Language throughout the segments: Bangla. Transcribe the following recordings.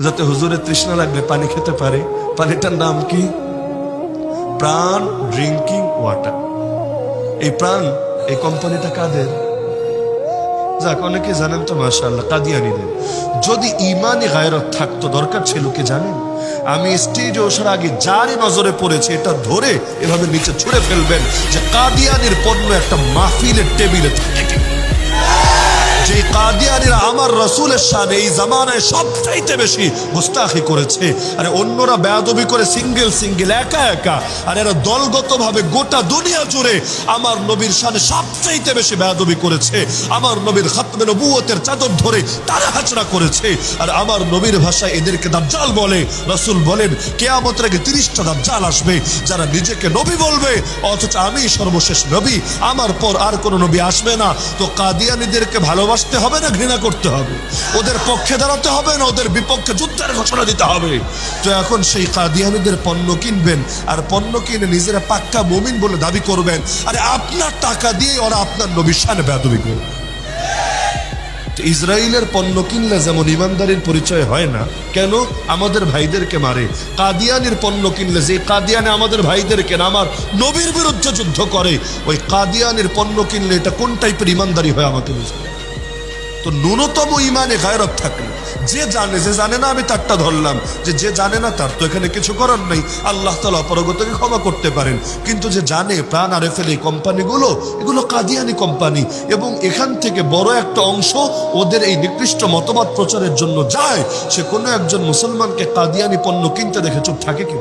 যাতে হুজুরের তৃষ্ণা লাগলে পানি খেতে পারে। পানিটার নাম কি? প্রাণ ড্রিঙ্কিং ওয়াটার। এই প্রাণ, এই কোম্পানিটা কাদের? যাক, অনেকে জানেন তো মাশাআল্লাহ, কাদিয়ানীদের। যদি ইমানি গায়রত থাকতো, দরকার ছিল কি জানেন? আমি স্টেজে ওঠার আগে যারই নজরে পড়েছে এটা ধরে এভাবে নিচে ছুঁড়ে ফেলবেন যে কাদিয়ানির পণ্য একটা মাহফিলের টেবিলে থাকে। যে কাদিয়ানীরা আমার রাসূলের শানে এই জামানায় সবচাইতে বেশি গুস্তাখি করেছে। আরে অন্যরা বেয়াদবি করে সিঙ্গেল সিঙ্গেল, একা একা, আর এরা দলগতভাবে গোটা দুনিয়া জুড়ে আমার নবীর শানে সবচাইতে বেশি বেয়াদবি করেছে। আমার নবীর খাতমে নবুয়তের চাদর ধরে তারা হাজরা করেছে। আর আমার নবীর ভাষায় এদেরকে দাজ্জাল বলে। রাসূল বলেন কিয়ামতের আগে 30টা দাজ্জাল আসবে যারা নিজেকে নবী বলবে, অথচ আমি সর্বশেষ নবী, আমার পর আর কোনো নবী আসবে না। তো কাদিয়ানীদেরকে ভালোবাসতে হবে না ঘৃণা করতে হবে? ওদের পক্ষে দাঁড়াতে হবে না ওদের বিপক্ষে যুদ্ধের ঘোষণা দিতে হবে? তো এখন সেই কাদিয়ানীদের পণ্য কিনবেন, আর পণ্য কিনে নিজেরা পাক্কা মুমিন বলে দাবি করবেন। আরে আপনার টাকা দিয়ে ওরা আপনার নবীর শানে বেয়াদবি করবে। ইসরায়েলের পণ্য কিনলে যেমন ইমানদারির পরিচয় হয় না, কেন আমাদের ভাইদেরকে মারে? কাদিয়ানির পণ্য কিনলে, যে কাদিয়ানে আমাদের ভাইদেরকে না আমার নবীর বিরুদ্ধে যুদ্ধ করে, ওই কাদিয়ানির পণ্য কিনলে এটা কোন টাইপের ইমানদারি হয় আমাকে বুঝতে? তো ন্যূনতম ইমানে গায়রত থাকলে, যে জানে না আমি তারটা ধরলাম, যে জানে না তার তো এখানে কিছু করার নেই, আল্লাহ তাআলা অপরগতকে ক্ষমা করতে পারেন। কিন্তু যে জানে, প্রাণ আরে ফেলে এই কোম্পানিগুলো, এগুলো কাদিয়ানি কোম্পানি, এবং এখান থেকে বড় একটা অংশ ওদের এই নিকৃষ্ট মতবাদ প্রচারের জন্য যায়, সে কোনো একজন মুসলমানকে কাদিয়ানি পণ্য কিনতে দেখে চুপ থাকে কি?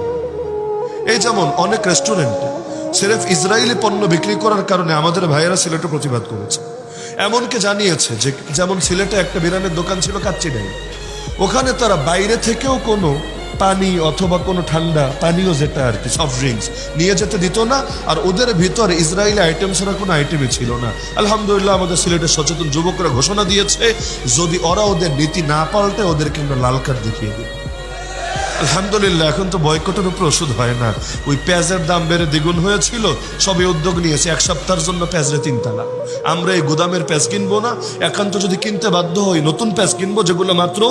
এই যেমন অনেক রেস্টুরেন্টে সিরেফ ইসরায়েলি পণ্য বিক্রি করার কারণে আমাদের ভাইয়েরা সিলেটে প্রতিবাদ করেছে। এমনকি জানিয়েছে যে যেমন সিলেটে একটা বিরানের দোকান ছিল কাচ্চিডাই, ওখানে তারা বাইরে থেকেও কোনো পানি অথবা কোনো ঠান্ডা পানীয়, যেটা আর কি সফট ড্রিঙ্কস, নিয়ে যেতে দিত না। আর ওদের ভিতরে ইসরায়েলি আইটেম ছাড়া কোনো আইটেমই ছিল না। আলহামদুলিল্লাহ আমাদের সিলেটের সচেতন যুবকরা ঘোষণা দিয়েছে, যদি ওরা ওদের নীতি না পাল্টে ওদেরকে আমরা লাল কার্ড দেখিয়ে দিই। আলহামদুলিল্লাহ এখন তো বয়কটের উপর ওষুধ হয় না। ওই পেঁয়াজের দাম বেড়ে দ্বিগুণ হয়েছিল, সবে উদ্যোগ নিয়েছে 1 সপ্তাহের জন্য পেঁয়াজরে 3 তালা। আমরা এই গুদামের পেঁয়াজ কিনবো না, একান্ত যদি কিনতে বাধ্য হই নতুন পেঁয়াজ কিনবো, যেগুলো মাত্র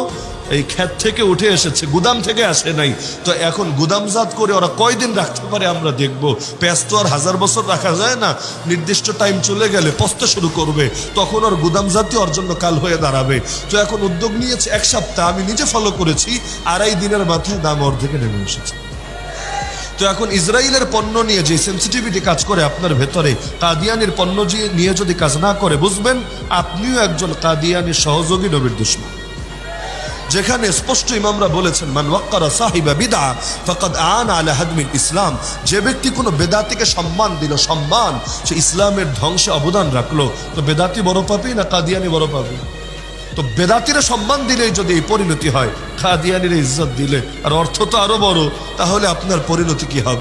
এই ক্ষেত থেকে উঠে এসেছে, গুদাম থেকে আসে নাই। তো এখন গুদামজাত করে ওরা কয়দিন রাখতে পারে আমরা দেখবো। পেঁয়াজ তো আর 1000 বছর রাখা যায় না, নির্দিষ্ট টাইম চলে গেলে পচতে শুরু করবে, তখন ওর গুদামজাতই ওর জন্য কাল হয়ে দাঁড়াবে। তো এখন উদ্যোগ নিয়েছে 1 সপ্তাহ, আমি নিজে ফলো করেছি, 2.5 দিনের মাথায় দাম অর্ধেকে নেমে এসেছে। তো এখন ইসরায়েলের পণ্য নিয়ে যে সেন্সিটিভিটি কাজ করে আপনার ভেতরে, কাদিয়ানির পণ্য নিয়ে যদি কাজ না করে, বুঝবেন আপনিও একজন কাদিয়ানির সহযোগী, নবীর দুশমন। যেখানে স্পষ্ট ইমামরা বলেছেন, মান ওয়াক্কারা সাহিবা বিদআ ফাকাদ আনা আলা হাদমিল ইসলাম, যে ব্যক্তি কোনো বেদাতিকে সম্মান দিল, সম্মান, সে ইসলামের ধ্বংসে অবদান রাখলো। তো বেদাতি বড় পাপী না কাদিয়ানি বড় পাপী? তো বেদাতিরা সম্মান দিলেই যদি এই পরিণতি হয়, কাদিয়ানির ইজ্জত দিলে আর অর্থ তো আরো বড়, তাহলে আপনার পরিণতি কি হবে?